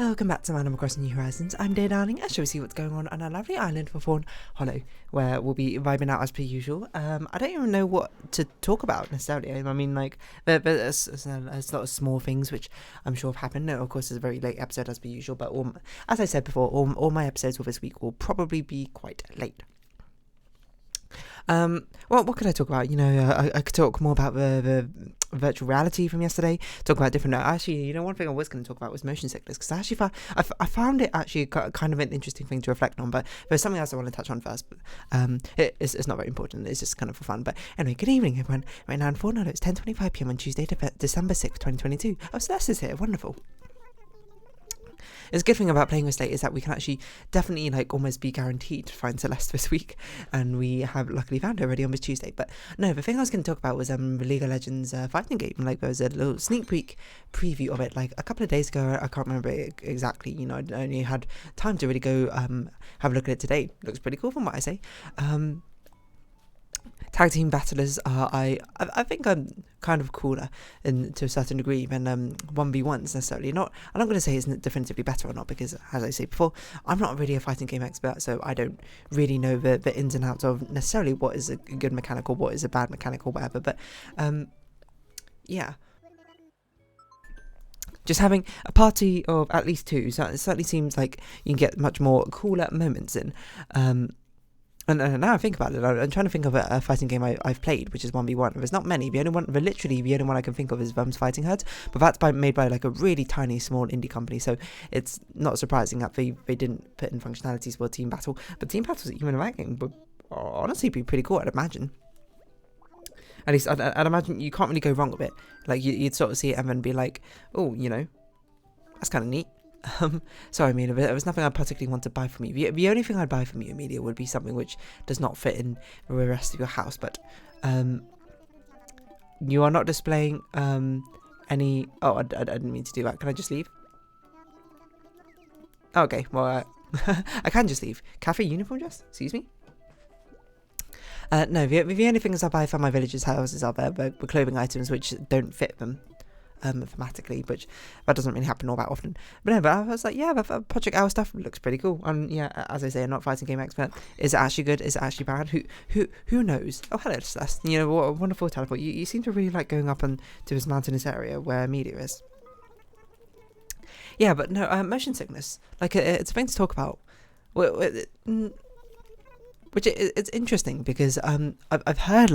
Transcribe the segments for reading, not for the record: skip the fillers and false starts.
Welcome back to Animal Crossing New Horizons. I'm Dear Darling, and shall we see what's going on our lovely island for Fawnhollow, where we'll be vibing out as per usual. I don't even know what to talk about necessarily. I mean, like, there's a lot of small things which I'm sure have happened. No, of course, it's a very late episode as per usual, but as I said before, all my episodes for this week will probably be quite late. Well, what could I talk about? I could talk more about the virtual reality from yesterday, talk about different... Actually, one thing I was going to talk about was motion sickness, because I actually I found it actually kind of an interesting thing to reflect on, but there's something else I want to touch on first. But it's not very important, it's just kind of for fun. But anyway, good evening, everyone. Right now in Fawnhallow, it's 10:25 p.m. on Tuesday, December 6th, 2022. Oh, Celeste's here, wonderful. It's a good thing about playing with Slate is that we can actually definitely almost be guaranteed to find Celeste this week, and we have luckily found her already on this Tuesday. But no, the thing I was going to talk about was the League of Legends fighting game. There was a little sneak peek preview of it a couple of days ago. I can't remember it exactly. I only had time to really go have a look at it today. Looks pretty cool from what I say. Tag team battlers are, I think I'm kind of cooler to a certain degree than 1v1s necessarily. I'm not going to say it's definitively better or not, because as I say before, I'm not really a fighting game expert, so I don't really know the ins and outs of necessarily what is a good mechanic or what is a bad mechanic or whatever. But yeah. Just having a party of at least two, so it certainly seems like you can get much more cooler moments in. And now I think about it, I'm trying to think of a fighting game I've played, which is 1v1. There's not many. Literally the only one I can think of is Vum's Fighting Herds, but that's made by a really tiny, small indie company, so it's not surprising that they didn't put in functionalities for Team Battle. But Team Battles, even in that game, would honestly be pretty cool, I'd imagine. At least I'd imagine you can't really go wrong with it. You'd sort of see it and then be like, oh, that's kind of neat. Sorry, Amelia, there was nothing I particularly want to buy from you. The only thing I'd buy from you, Amelia, would be something which does not fit in the rest of your house. But you are not displaying any... Oh, I didn't mean to do that. Can I just leave? Okay, well, I can just leave. Cafe uniform dress? Excuse me? No, the only things I buy from my villagers' houses are the clothing items which don't fit them. Thematically, which that doesn't really happen all that often. But no, but I was like, yeah, the Project Owl stuff looks pretty cool. Yeah, as I say, I'm not a fighting game expert. Is it actually good? Is it actually bad? Who knows? Oh, hello, Celeste. What a wonderful teleport. You seem to really like going up to this mountainous area where Media is. Yeah, but no, motion sickness. It's a thing to talk about. Which it's interesting because I've heard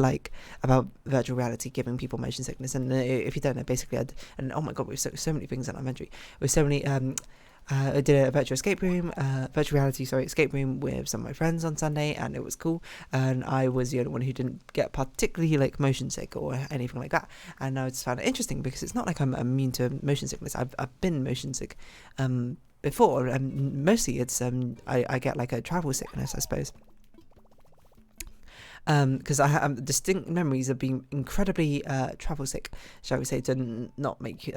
about virtual reality giving people motion sickness, and if you don't know, basically, oh my god, we've so many things in elementary. With so many, I did a virtual reality escape room with some of my friends on Sunday, and it was cool. And I was the only one who didn't get particularly motion sick or anything like that. And I just found it interesting because it's not like I'm immune to motion sickness. I've been motion sick before, and mostly it's I get a travel sickness, I suppose. Because I have distinct memories of being incredibly travel sick, shall we say, to not make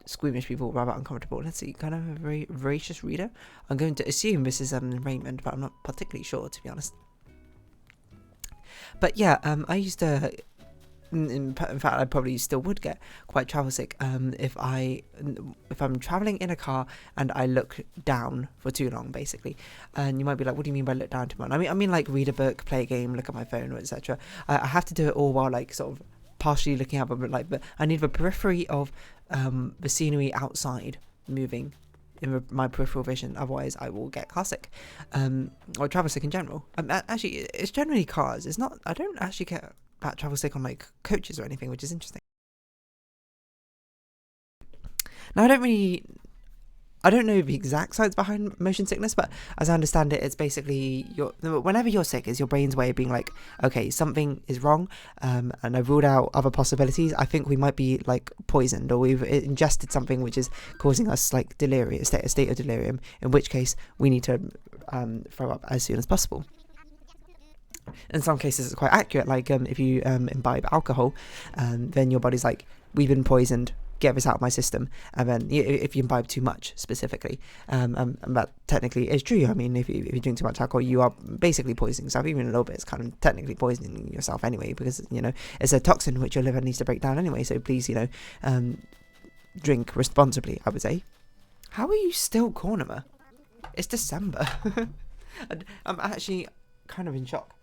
squeamish people rather uncomfortable. Let's see, kind of a very voracious reader. I'm going to assume this is Raymond, but I'm not particularly sure, to be honest. But yeah, I used to... In fact, I probably still would get quite travel sick if I'm traveling in a car and I look down for too long, basically. And you might be like, what do you mean by look down too much? I mean read a book, play a game, look at my phone, etc. I have to do it all while sort of partially looking out, but I need the periphery of the scenery outside moving in my peripheral vision, otherwise I will get car sick, or travel sick in general. Actually, it's generally cars. It's not. I don't actually get that travel sick on coaches or anything, which is interesting. Now I don't know the exact science behind motion sickness, but as I understand it, it's basically whenever you're sick, is your brain's way of being like, okay, something is wrong, and I've ruled out other possibilities. I think we might be poisoned, or we've ingested something which is causing us delirium, a state of delirium, in which case we need to throw up as soon as possible. In some cases it's quite accurate, if you imbibe alcohol, then your body's like, we've been poisoned, get this out of my system. And then if you imbibe too much specifically, and that technically is true. I mean, if you drink too much alcohol, you are basically poisoning yourself. Even a little bit is kind of technically poisoning yourself anyway, because it's a toxin which your liver needs to break down anyway. So please drink responsibly, I would say. How are you still corner? It's December. I'm actually kind of in shock.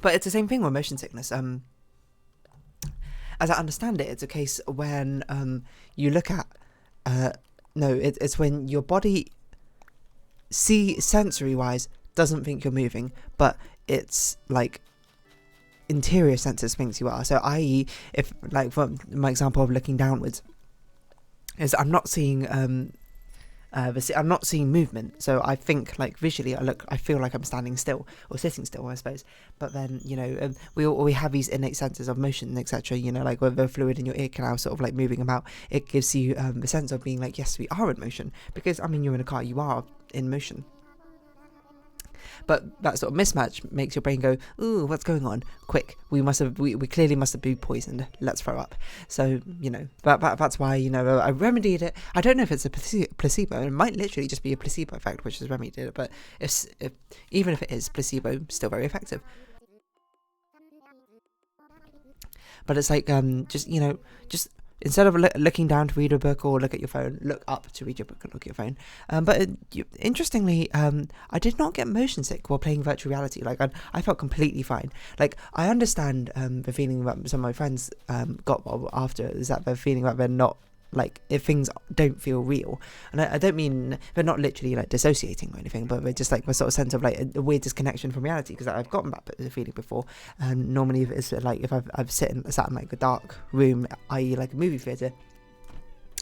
But it's the same thing with motion sickness. As I understand it, it's a case when you look at it's when your body sensory wise doesn't think you're moving, but it's like interior senses thinks you are. So i.e., if like for my example of looking downwards, is I'm not seeing I'm not seeing movement, so I think like visually I feel like I'm standing still or sitting still, I suppose. But then we have these innate senses of motion, etc. Like with the fluid in your ear canal sort of like moving about, it gives you the sense of being like, yes, we are in motion, because I mean, you're in a car, you are in motion. But that sort of mismatch makes your brain go, ooh, what's going on? Quick, we clearly must have been poisoned. Let's throw up. So, that's why, I remedied it. I don't know if it's a placebo. It might literally just be a placebo effect, which is remedied it. But even if it is placebo, still very effective. But it's like, just instead of looking down to read a book or look at your phone, look up to read your book and look at your phone. But interestingly, I did not get motion sick while playing virtual reality. Like, I felt completely fine. Like, I understand the feeling that some of my friends got after, is that they're feeling like they're not, like, if things don't feel real. And I don't mean they're not literally like dissociating or anything, but they're just like a sort of sense of like a weird disconnection from reality, because I've gotten that feeling before. And normally it's like if I've sat in like a dark room, i.e. like a movie theatre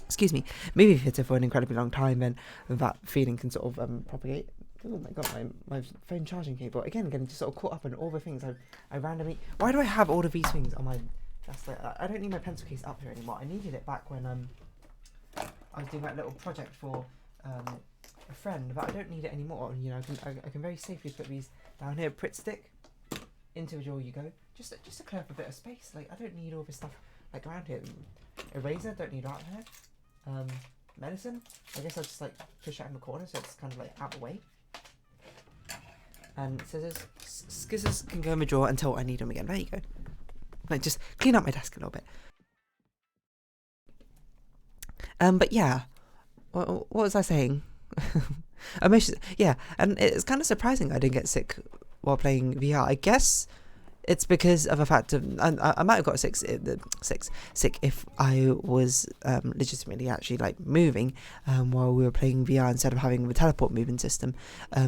for an incredibly long time, then that feeling can sort of propagate. Oh my god, my phone charging cable again getting just sort of caught up in all the things I randomly. Why do I have all of these things on my? That's like, I don't need my pencil case up here anymore. I needed it back when I was doing that little project for a friend, but I don't need it anymore. I can very safely put these down here. Pritt stick, into the drawer you go. Just to clear up a bit of space. Like, I don't need all this stuff like around here. Eraser, don't need that here. Medicine, I guess I'll just like push it in the corner so it's kind of like out of the way. And scissors can go in the drawer until I need them again. There you go. Like, just clean up my desk a little bit. But yeah, what was I saying? Emotions. Yeah, and it's kind of surprising I didn't get sick while playing VR. I guess it's because of the fact of I might have got sick if I was legitimately actually like moving while we were playing VR instead of having the teleport movement system,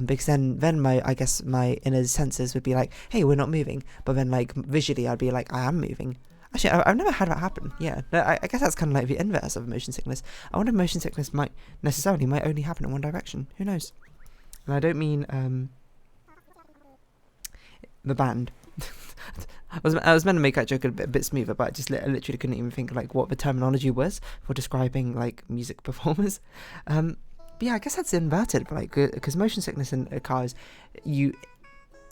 because then my inner senses would be like, hey, we're not moving, but then like visually I'd be like, I am moving. Actually, I've never had that happen. Yeah, I guess that's kind of like the inverse of motion sickness. I wonder if motion sickness might only happen in one direction. Who knows? And I don't mean the band. I was meant to make that joke a bit smoother, but I just literally couldn't even think like what the terminology was for describing like music performers. But yeah, I guess that's inverted, like, because motion sickness in cars,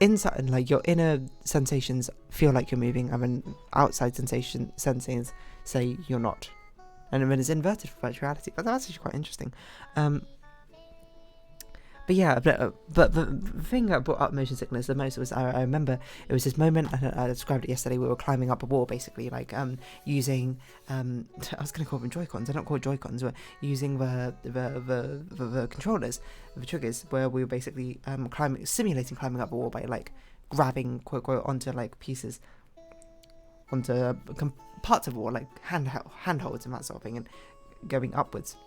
inside and like your inner sensations feel like you're moving, and then outside sensations say you're not, and then it's inverted for virtual reality. But that's actually quite interesting. But yeah, but the thing that brought up motion sickness the most was I remember it was this moment, and I described it yesterday. We were climbing up a wall, basically, like using I was going to call them Joy-Cons. They're not called Joy-Cons. We're using the controllers, the triggers, where we were basically simulating climbing up a wall by like grabbing quote onto like pieces, onto parts of the wall, like handholds and that sort of thing, and going upwards.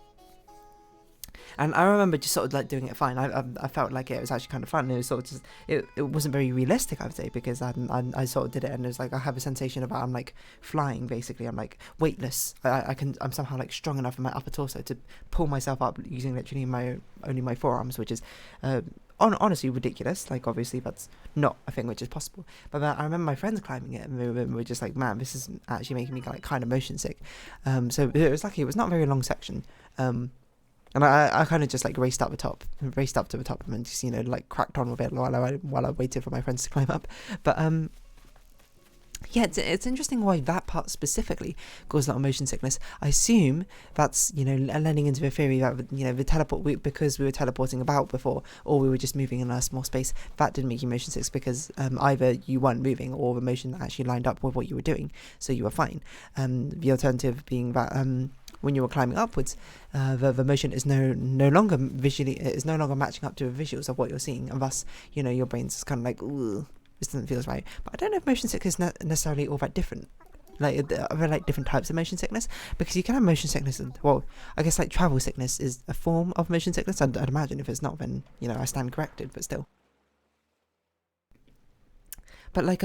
And I remember just sort of like doing it fine. I felt like it was actually kind of fun. It was sort of just, it wasn't very realistic, I would say, because I sort of did it, and it was like I have a sensation about I'm like flying, basically. I'm like weightless. I'm somehow like strong enough in my upper torso to pull myself up using literally only my forearms, which is honestly ridiculous. Like, obviously that's not a thing which is possible. But I remember my friends climbing it, and we were just like, man, this is actually making me like kind of motion sick. So it was lucky. It was not a very long section. And I kind of just like raced up to the top, and then just like cracked on with it while I waited for my friends to climb up. But Yeah, it's interesting why that part specifically caused a lot of motion sickness. I assume that's, lending into a theory that, because we were teleporting about before, or we were just moving in a small space, that didn't make you motion sick because either you weren't moving or the motion actually lined up with what you were doing, so you were fine. The alternative being that when you were climbing upwards, the motion is no longer matching up to the visuals of what you're seeing, and thus, your brain's just kind of like, ooh, this doesn't feel right. But I don't know if motion sickness is necessarily all that different. Are there like different types of motion sickness? Because you can have motion sickness, and I guess like travel sickness is a form of motion sickness. I'd imagine. If it's not, then I stand corrected. But still. But like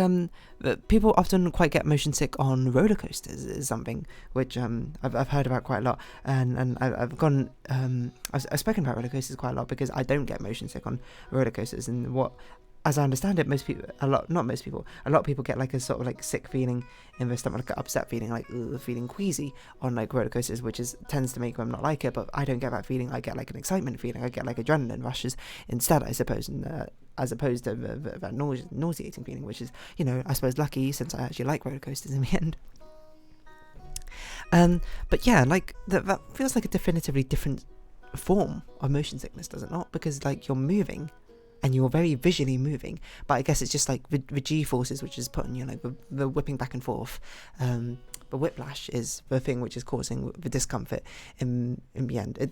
people often quite get motion sick on roller coasters is something which I've heard about quite a lot, and I've gone I've spoken about roller coasters quite a lot because I don't get motion sick on roller coasters, and as I understand it, a lot of people get like a sort of like sick feeling in their stomach, like an upset feeling, like feeling queasy on like roller coasters, which tends to make them not like it. But I don't get that feeling. I get like an excitement feeling. I get like adrenaline rushes instead, I suppose, as opposed to that nauseating feeling, which is, I suppose lucky since I actually like roller coasters in the end. But yeah, like that feels like a definitively different form of motion sickness, does it not? Because like you're moving and you're very visually moving, but I guess it's just like the G-forces which is putting like the whipping back and forth. The whiplash is the thing which is causing the discomfort in the end.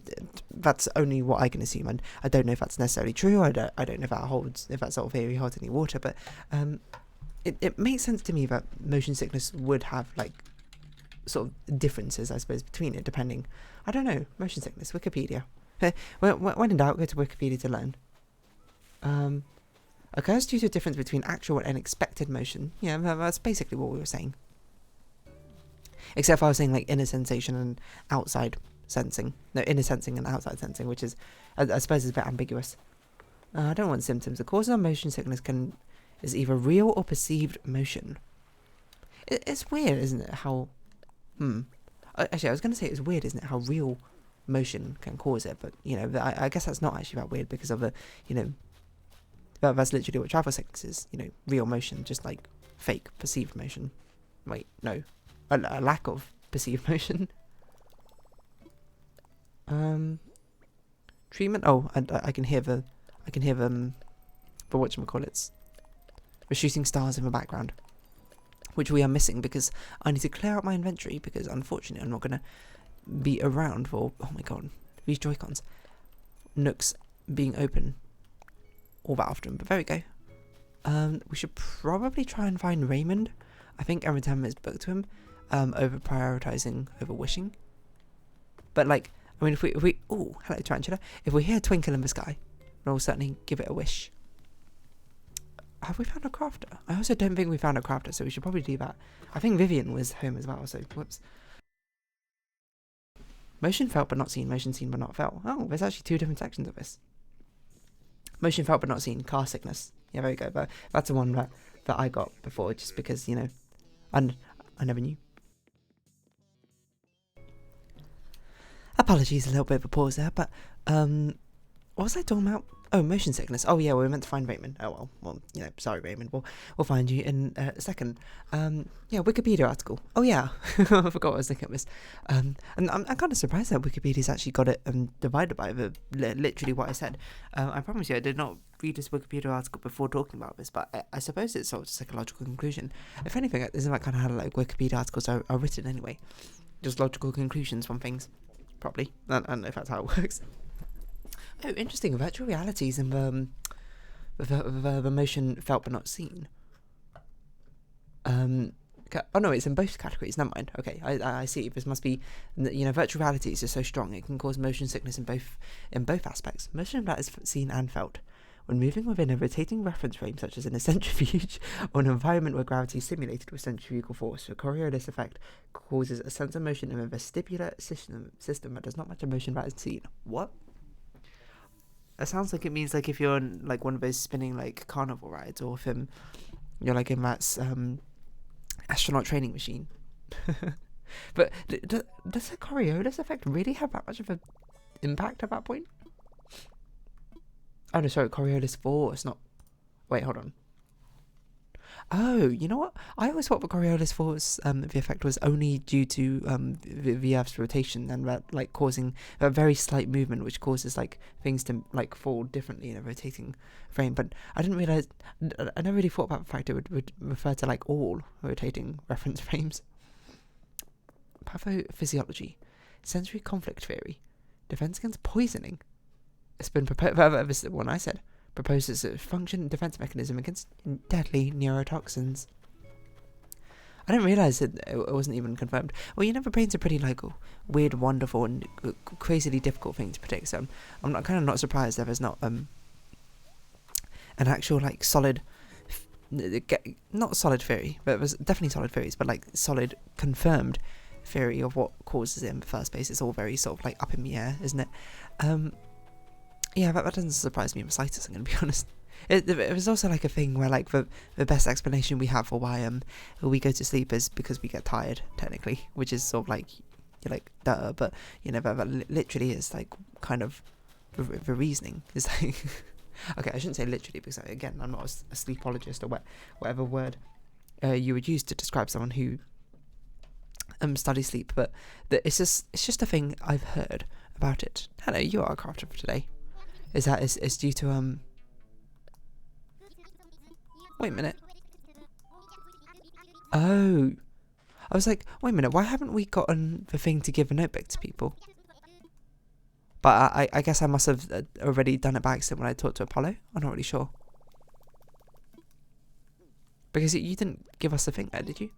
That's only what I can assume, and I don't know if that's necessarily true. I don't know if that sort of theory holds any water, but it makes sense to me that motion sickness would have like sort of differences, I suppose, between it, depending. I don't know. Motion sickness, Wikipedia. When in doubt, go to Wikipedia to learn. Occurs due to a difference between actual and unexpected motion. Yeah, that's basically what we were saying. Except for I was saying like inner sensation and outside sensing. No, inner sensing and outside sensing, which is, I suppose, is a bit ambiguous. I don't want symptoms. The cause of motion sickness is either real or perceived motion. It's weird, isn't it? How, actually, I was going to say it's weird, isn't it? How real motion can cause it, but I guess that's not actually that weird because of the, that's literally what travel sickness is. Real motion, just like fake perceived motion. Wait, no. A lack of perceived motion. Treatment. Oh, I can hear the whatchamacallits, the shooting stars in the background, which we are missing because I need to clear out my inventory because unfortunately I'm not gonna be around for, oh my god, these Joy-Cons, nooks being open all that often. But there we go. We should probably try and find Raymond. I think every time it's booked to him. Over prioritizing over wishing. But like, I mean, if we oh, hello tarantula. If we hear a twinkle in the sky, we'll certainly give it a wish. Have we found a crafter? I also don't think we found a crafter, so we should probably do that. I think Vivian was home as well, so whoops. Motion felt but not seen, motion seen but not felt. Oh, there's actually two different sections of this. Motion felt but not seen, car sickness. Yeah, there we go. But that's the one that I got before, just because, I never knew. Apologies, a little bit of a pause there, but what was I talking about? Oh, motion sickness. Oh yeah, we were meant to find Raymond. Oh well, sorry Raymond. We'll find you in a second. Yeah, Wikipedia article. Oh yeah, I forgot I was looking at this. And I'm kind of surprised that Wikipedia's actually got it divided by literally what I said. I promise you, I did not read this Wikipedia article before talking about this, but I suppose it's sort of just like a logical conclusion. If anything, isn't that kind of how like Wikipedia articles are written anyway? Just logical conclusions from things. Probably. I don't know if that's how it works. Oh, interesting. Virtual realities and the motion felt but not seen. Oh no, it's in both categories. Never mind. Okay, I see. This must be, virtual reality is just so strong. It can cause motion sickness in both aspects. Motion that is seen and felt. When moving within a rotating reference frame, such as in a centrifuge, or an environment where gravity is simulated with centrifugal force, the Coriolis effect causes a sense of motion in a vestibular system that does not match a motion that is seen. What? It sounds like it means like if you're on like one of those spinning like carnival rides, or if you're like in that astronaut training machine. But does the Coriolis effect really have that much of an impact at that point? Oh no, sorry, Coriolis force, not... Wait, hold on. Oh, you know what? I always thought the Coriolis force, the effect was only due to the Earth's rotation and that, like, causing a very slight movement, which causes like things to like fall differently in a rotating frame. But I didn't realize. I never really thought about the fact it would refer to like all rotating reference frames. Pathophysiology, sensory conflict theory, defense against poisoning. It's been proposed. This is the one I said. Proposes a function defense mechanism against deadly neurotoxins. I didn't realise that it wasn't even confirmed. Well, you know, the brain's a pretty like weird, wonderful, and crazily difficult thing to predict. So I'm not, kind of not surprised that there's not an actual like solid, not solid theory, but there's definitely solid theories, but like solid confirmed theory of what causes it in the first place. It's all very sort of like up in the air, isn't it? Yeah, that doesn't surprise me in the slightest, I'm going to be honest. It was also like a thing where like the best explanation we have for why we go to sleep is because we get tired, technically, which is sort of like, you're like, duh, but, you know, that literally is like kind of the reasoning. Is like, okay, I shouldn't say literally because, again, I'm not a sleepologist or whatever word you would use to describe someone who studies sleep, but it's just a thing I've heard about it. Hello, you are a crafter for today. Is that is due to wait a minute. Oh, I was like, wait a minute. Why haven't we gotten the thing to give a notebook to people? But I guess I must have already done it by accident when I talked to Apollo. I'm not really sure because you didn't give us the thing there, did you?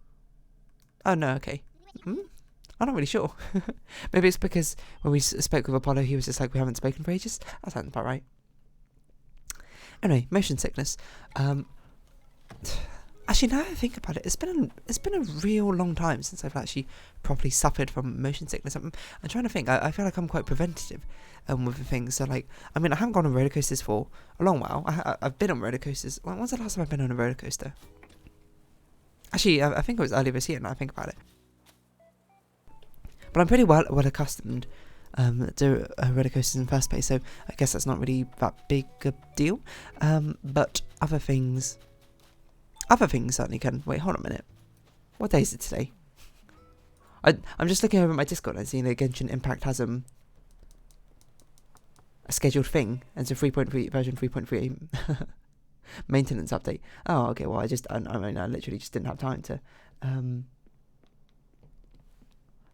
Oh no, okay. I'm not really sure. Maybe it's because when we spoke with Apollo, he was just like, we haven't spoken for ages. That sounds about right. Anyway, motion sickness. Actually, now that I think about it, it's been a real long time since I've actually properly suffered from motion sickness. I'm trying to think. I feel like I'm quite preventative with the things. So like, I mean, I haven't gone on roller coasters for a long while. I've been on roller coasters. When's the last time I've been on a roller coaster? Actually, I think it was earlier this year. Now I think about it. But I'm pretty well accustomed to roller coasters in the first place, so I guess that's not really that big a deal. But other things certainly can. Wait, hold on a minute. What day is it today? I'm just looking over at my Discord and seeing that Genshin Impact has a scheduled thing, and it's a 3.3 version 3.3 maintenance update. Oh, okay. Well, I literally just didn't have time to.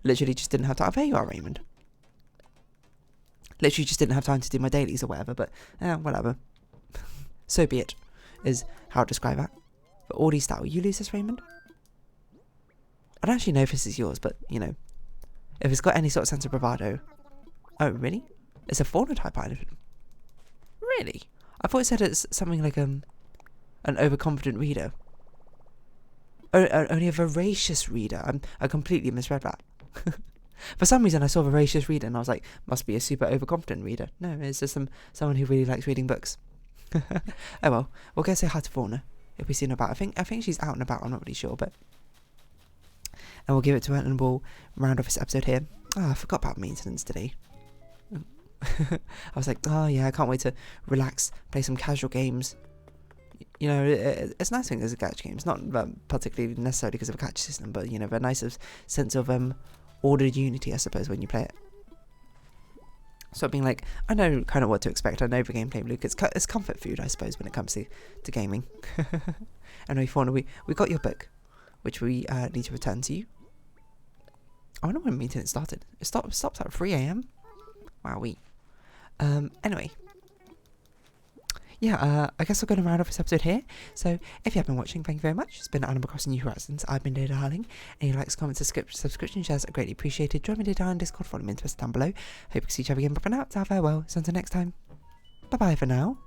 Literally just didn't have time. Oh, there you are, Raymond. Literally just didn't have time to do my dailies or whatever, but whatever. So be it, is how I describe that. But Audi style, you lose this, Raymond? I don't actually know if this is yours, but, you know, if it's got any sort of sense of bravado. Oh, really? It's a fauna type item. Really? I thought it said it's something like an overconfident reader. Only a voracious reader. I completely misread that. For some reason I saw voracious reader and I was like, must be a super overconfident reader. No, it's just someone who really likes reading books. Oh well, we'll go say hi to Fauna if we see her about. I think she's out and about, I'm not really sure, but and we'll give it to her and we'll round off this episode here. I forgot about maintenance today. I was like, oh yeah, I can't wait to relax, play some casual games. You know, it's nice thing as a gacha game. It's not particularly necessarily because of a gacha system, but, you know, a nice sense of ordered unity, I suppose, when you play it. So being like, I know kind of what to expect. I know the gameplay loop. It's comfort food, I suppose, when it comes to gaming. Anyway, Fauna, we got your book, which we need to return to you. I wonder when maintenance started. It stopped at 3 AM. Wowee. Anyway. Yeah, I guess we're going to round off this episode here. So, if you have been watching, thank you very much. It's been Animal Crossing New Horizons. I've been Data Harling. Any likes, comments, subscription shares are greatly appreciated. Join me Data on Discord, follow me on Twitter down below. Hope to see each other again, but for now, it's our farewell. So until next time, bye-bye for now.